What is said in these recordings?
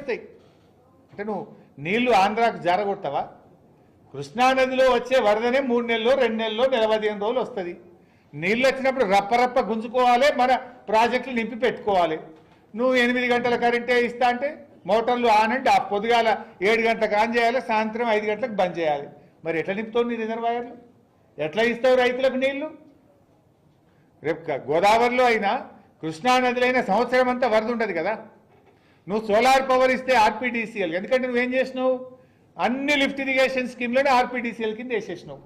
వస్తాయి. అంటే నువ్వు నీళ్లు ఆంధ్రాకు జారగొడతావా? కృష్ణానదిలో వచ్చే వరదనే 3 నెలల్లో 2 నెలల్లో 15 రోజులు వస్తుంది. నీళ్ళు వచ్చినప్పుడు రప్పరప్ప గుంజుకోవాలి, మన ప్రాజెక్టులు నింపి పెట్టుకోవాలి. నువ్వు 8 గంటల కరెంటే ఇస్తా అంటే మోటార్లు ఆన్ అండ్ ఆఫ్, పొద్దుగాల 7 గంటలకు ఆన్ చేయాలి, సాయంత్రం 5 గంటలకు బంద్ చేయాలి. మరి ఎట్లా నింపుతావు నీ రిజర్వాయర్లు? ఎట్లా ఇస్తావు రైతులకు నీళ్లు? రేపు గోదావరిలో అయినా కృష్ణానదిలో అయినా సంవత్సరం అంతా వరద ఉండదు కదా. నువ్వు సోలార్ పవర్ ఇస్తే ఆర్పీడీసీఎల్, ఎందుకంటే నువ్వేం చేసినావు, అన్ని లిఫ్ట్ ఇరిగేషన్ స్కీమ్లోనే ఆర్పీడీసీఎల్ కింద వేసేసినావు.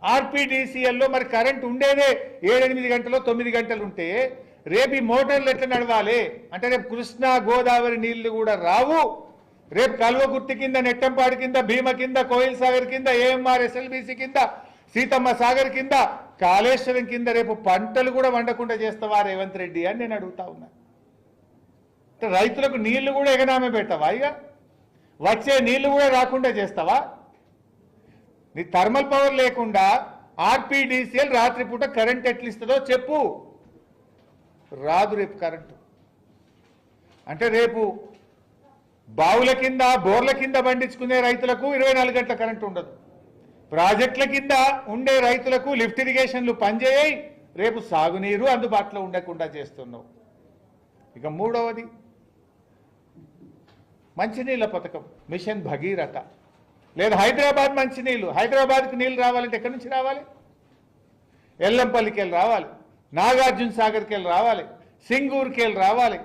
ఆర్పీడీసీఎల్లో మరి కరెంట్ ఉండేదే 7-8 గంటలు 9 గంటలు ఉంటే రేపు ఈ మోటార్లు ఎట్లా నడవాలి? అంటే రేపు కృష్ణా గోదావరి నీళ్లు కూడా రావు. రేపు కల్వకుర్తి కింద, నెట్టంపాడు కింద, భీమ కింద, కోయిల్ సాగర్ కింద, ఏఎంఆర్ ఎస్ఎల్బీసీ కింద, సీతమ్మ సాగర్ కింద, కాళేశ్వరం కింద రేపు పంటలు కూడా వండకుండా చేస్తావా రేవంత్ రెడ్డి అని నేను అడుగుతా ఉన్నా. రైతులకు నీళ్లు కూడా ఎగనామే పెట్టవా? ఇక వచ్చే నీళ్లు కూడా రాకుండా చేస్తావా? నీ థర్మల్ పవర్ లేకుండా ఆర్పీడీసీఎల్ రాత్రిపూట కరెంట్ ఎట్లా ఇస్తుందో చెప్పు. రాదు రేపు కరెంటు. అంటే రేపు బావుల కింద, బోర్ల కింద పండించుకునే రైతులకు 24 గంటల కరెంటు ఉండదు. ప్రాజెక్టుల కింద ఉండే రైతులకు లిఫ్ట్ ఇరిగేషన్లు పనిచేయాయి, రేపు సాగునీరు అందుబాటులో ఉండకుండా చేస్తున్నావు. ఇక మూడవది మంచినీళ్ళ పథకం, మిషన్ భగీరథ. లేదా హైదరాబాద్ మంచినీళ్ళు, హైదరాబాద్కు నీళ్ళు రావాలంటే ఎక్కడి నుంచి రావాలి? ఎల్లంపల్లికి వెళ్ళి రావాలి, నాగార్జున సాగర్కి వెళ్ళి రావాలి, సింగూరుకి వెళ్ళి రావాలి.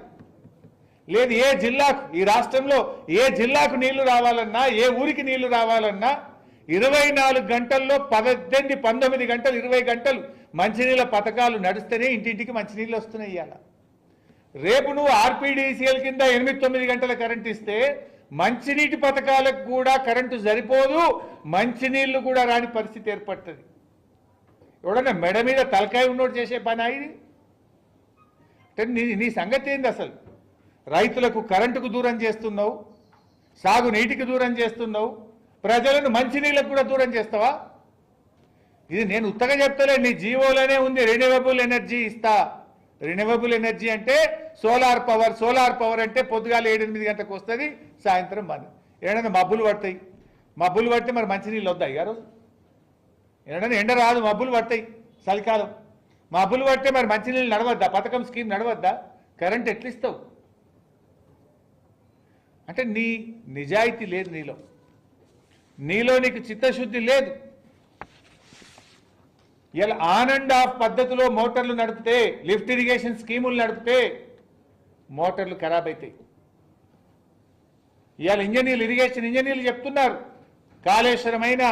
లేదు ఏ జిల్లాకు, ఈ రాష్ట్రంలో ఏ జిల్లాకు నీళ్లు రావాలన్నా, ఏ ఊరికి నీళ్లు రావాలన్నా 24 గంటల్లో 18, 19 గంటలు, 20 గంటలు మంచినీళ్ళ పథకాలు నడుస్తేనే ఇంటింటికి మంచినీళ్ళు వస్తున్నాయి. ఇవాళ రేపు నువ్వు ఆర్పీడీసీఎల్ కింద 8-9 గంటల కరెంట్ ఇస్తే మంచినీటి పథకాలకు కూడా కరెంటు సరిపోదు, మంచినీళ్లు కూడా రాని పరిస్థితి ఏర్పడుతుంది. ఎవడన్నా మెడ మీద తలకాయ ఉన్నోడు చేసే పని ఇది? అంటే నీ సంగతి ఏంది అసలు? రైతులకు కరెంటుకు దూరం చేస్తున్నావు, సాగునీటికి దూరం చేస్తున్నావు, ప్రజలను మంచినీళ్ళకు కూడా దూరం చేస్తావా? ఇది నేను ఉత్తగా చెప్తలే, నీ జీవోలోనే ఉంది రెన్యూవబుల్ ఎనర్జీ ఇస్తా. రెన్యూవబుల్ ఎనర్జీ అంటే సోలార్ పవర్. సోలార్ పవర్ అంటే పొద్దుగాల 7-8 గంటలకు వస్తుంది, సాయంత్రం బంద్. ఏడన్నా మబ్బులు పడతాయి, మబ్బులు పడితే మరి మంచినీళ్ళు వద్దాయి ఆ రోజు. ఏడన్నా ఎండ రాదు, మబ్బులు పడతాయి చలికాలం, మబ్బులు పడితే మరి మంచినీళ్ళు నడవద్దా? పథకం స్కీమ్ నడవద్దా? కరెంట్ ఎట్లా ఇస్తావు? అంటే నీ నిజాయితీ లేదు నీలో నీకు చిత్తశుద్ధి లేదు. ఇలా ఆన్ అండ్ ఆఫ్ పద్ధతిలో మోటార్లు నడిపితే, లిఫ్ట్ ఇరిగేషన్ స్కీములు నడిపితే మోటార్లు ఖరాబ్ అవుతాయి. ఇవాళ ఇంజనీర్లు, ఇరిగేషన్ ఇంజనీర్లు చెప్తున్నారు, కాళేశ్వరం అయినా,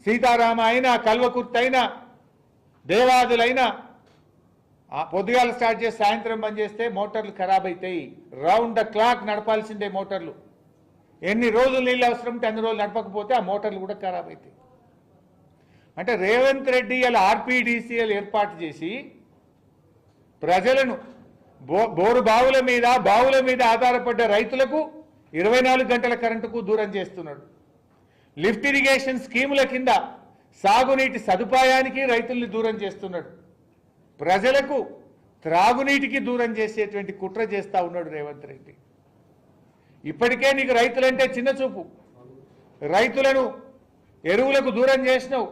సీతారామ అయినా, కల్వకుర్తి అయినా, దేవాదులైనా పొద్దుగాల స్టార్ట్ చేసి సాయంత్రం బంద్ చేస్తే మోటార్లు ఖరాబ్ అవుతాయి. రౌండ్ ద క్లాక్ నడపాల్సిందే మోటార్లు. ఎన్ని రోజులు నీళ్ళు అవసరం ఉంటే అన్ని రోజులు నడపకపోతే ఆ మోటార్లు కూడా ఖరాబ్ అవుతాయి. అంటే రేవంత్ రెడ్డి ఇలా ఆర్పీడీసీఎల్ ఏర్పాటు చేసి ప్రజలను బోరు బావుల మీద ఆధారపడ్డ రైతులకు 24 గంటల కరెంటుకు దూరం చేస్తున్నాడు. లిఫ్ట్ ఇరిగేషన్ స్కీముల కింద సాగునీటి సదుపాయానికి రైతుల్ని దూరం చేస్తున్నాడు. ప్రజలకు త్రాగునీటికి దూరం చేసేటువంటి కుట్ర చేస్తా ఉన్నాడు రేవంత్ రెడ్డి. ఇప్పటికే నీకు రైతులంటే చిన్న చూపు. రైతులను ఎరువులకు దూరం చేసినావు,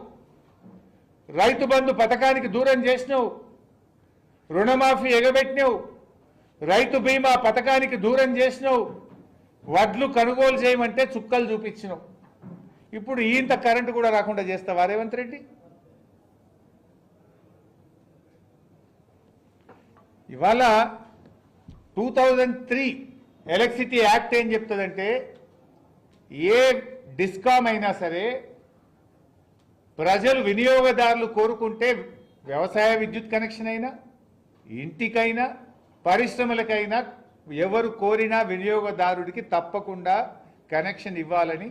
రైతు బంధు పథకానికి దూరం చేసినావు, రుణమాఫీ ఎగబెట్టినావు, రైతు బీమా పథకానికి దూరం చేసినావు, వడ్లు కొనుగోలు చేయమంటే చుక్కలు చూపించినావు. ఇప్పుడు ఇంత కరెంటు కూడా రాకుండా చేస్తావా రేవంత్ రెడ్డి? ఇవాళ 2003 ఎలక్ట్రిసిటీ యాక్ట్ ఏం చెప్తుందంటే, ఏ డిస్కామ్ అయినా సరే ప్రజలు వినియోగదారులు కోరుకుంటే, వ్యవసాయ విద్యుత్ కనెక్షన్ అయినా, ఇంటికైనా, పరిశ్రమలకైనా ఎవరు కోరినా వినియోగదారుడికి తప్పకుండా కనెక్షన్ ఇవ్వాలని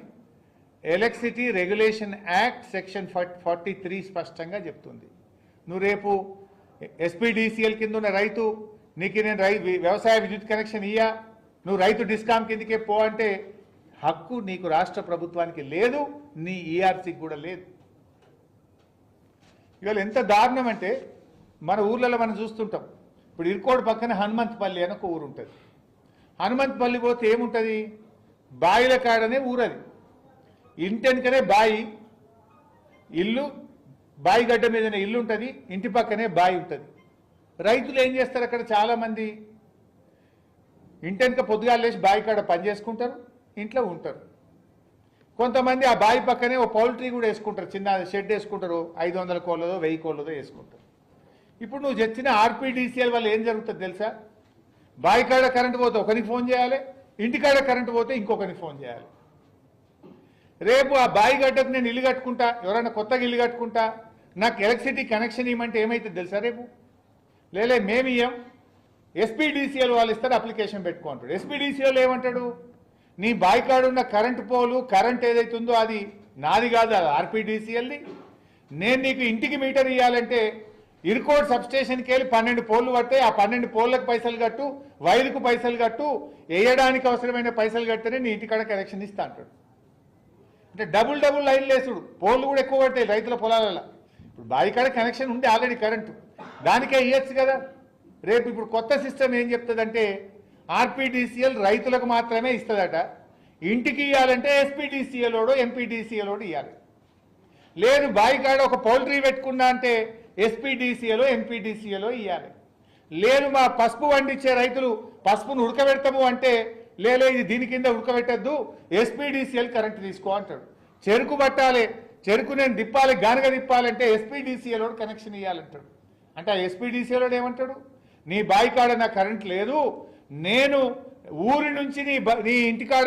ఎలక్ట్రిసిటీ రెగ్యులేషన్ యాక్ట్ సెక్షన్ 43 స్పష్టంగా చెప్తుంది. నువ్వు రేపు ఎస్పీడీసీఎల్ కింద ఉన్న రైతు, నీకు నేను వ్యవసాయ విద్యుత్ కనెక్షన్ ఇయ్యా, నువ్వు రైతు డిస్కామ్ కిందకే పో అంటే హక్కు నీకు రాష్ట్ర ప్రభుత్వానికి లేదు, నీ ఈఆర్సీకి కూడా లేదు. ఇవాళ ఎంత దారుణం అంటే, మన ఊర్లలో మనం చూస్తుంటాం. ఇప్పుడు ఇరుకోడు పక్కన హనుమంతపల్లి అని ఒక ఊరు ఉంటుంది. హనుమంతపల్లి పోతే ఏముంటుంది? బాయిల కాడనే ఊరది, ఇంటెనకనే బాయి, ఇల్లు బాయి గడ్డ మీదనే ఇల్లు ఉంటుంది, ఇంటి పక్కనే బాయి ఉంటుంది. రైతులు ఏం చేస్తారు అక్కడ చాలామంది ఇంటెనక పొద్దుగాల లేచి బాయి కాడ పని చేసుకుంటారు, ఇంట్లో ఉంటారు. కొంతమంది ఆ బావి పక్కనే ఓ పౌల్ట్రీ కూడా వేసుకుంటారు, చిన్న షెడ్ వేసుకుంటారు, 500 కోళ్ళదో 1000 కోళ్ళదో వేసుకుంటారు. ఇప్పుడు నువ్వు తెచ్చిన ఆర్పీడీసీఎల్ వల్ల ఏం జరుగుతుంది తెలుసా? బావి కాడ కరెంటు పోతే ఒకరికి ఫోన్ చేయాలి, ఇంటికాడ కరెంటు పోతే ఇంకొకరికి ఫోన్ చేయాలి. రేపు ఆ బావి గడ్డకు నేను ఇల్లు కట్టుకుంటా, ఎవరైనా కొత్తగా ఇల్లు కట్టుకుంటా, నాకు ఎలక్ట్రిసిటీ కనెక్షన్ ఇవ్వమంటే ఏమవుతుంది తెలుసా? రేపు లేలే మేము ఇయ్యం, ఎస్పీడీసీఎల్ వాళ్ళు ఇస్తారు, అప్లికేషన్ పెట్టుకుంటాడు. ఎస్పీడీసీఎల్ ఏమంటాడు? నీ బావి కాడ ఉన్న కరెంటు పోలు కరెంట్ ఏదైతే ఉందో అది నాది కాదు, అది ఆర్పీడీసీఎల్ది. నేను నీకు ఇంటికి మీటర్ ఇవ్వాలంటే ఇరుకోడ్ సబ్స్టేషన్కి వెళ్ళి 12 పోల్లు పడతాయి, ఆ 12 పోల్లకు పైసలు కట్టు, వైర్కు పైసలు కట్టు, వేయడానికి అవసరమైన పైసలు కట్టనే నీ ఇంటికాడ కనెక్షన్ ఇస్తా అంటాడు. అంటే డబుల్ లైన్లు వేసుడు, పోల్లు కూడా ఎక్కువ పడతాయి రైతుల పొలాలలో. ఇప్పుడు బావి కాడ కనెక్షన్ ఉంది ఆల్రెడీ కరెంటు, దానికే ఇవ్వచ్చు కదా. రేపు ఇప్పుడు కొత్త సిస్టమ్ ఏం చెప్తుందంటే ఆర్పీడీసీఎల్ రైతులకు మాత్రమే ఇస్తుందట, ఇంటికి ఇవ్వాలంటే ఎస్పీడీసీఎల్ ఓడో ఎంపీడీసీఎల్ ఓడో ఇవ్వాలి. లేదు బావి కాడ ఒక పౌల్ట్రీ పెట్టుకున్నా అంటే ఎస్పీడీసీఎల్ ఎంపీడీసీఎల్ ఇవ్వాలి. లేదు మా పసుపు పండించే రైతులు పసుపును ఉడకబెడతాము అంటే లేలే ఇది దీని కింద ఉడకబెట్టద్దు, ఎస్పీడీసీఎల్ కరెంట్ తీసుకో అంటాడు. చెరుకు పట్టాలి, చెరుకు నేను తిప్పాలి, గానుగ తిప్పాలంటే ఎస్పీడీసీఎల్ కనెక్షన్ ఇవ్వాలంటాడు. అంటే ఆ ఎస్పీడీసీఎల్ ఏమంటాడు? నీ బావి కాడ నా కరెంట్ లేదు, నేను ఊరి నుంచి నీ ఇంటికాడ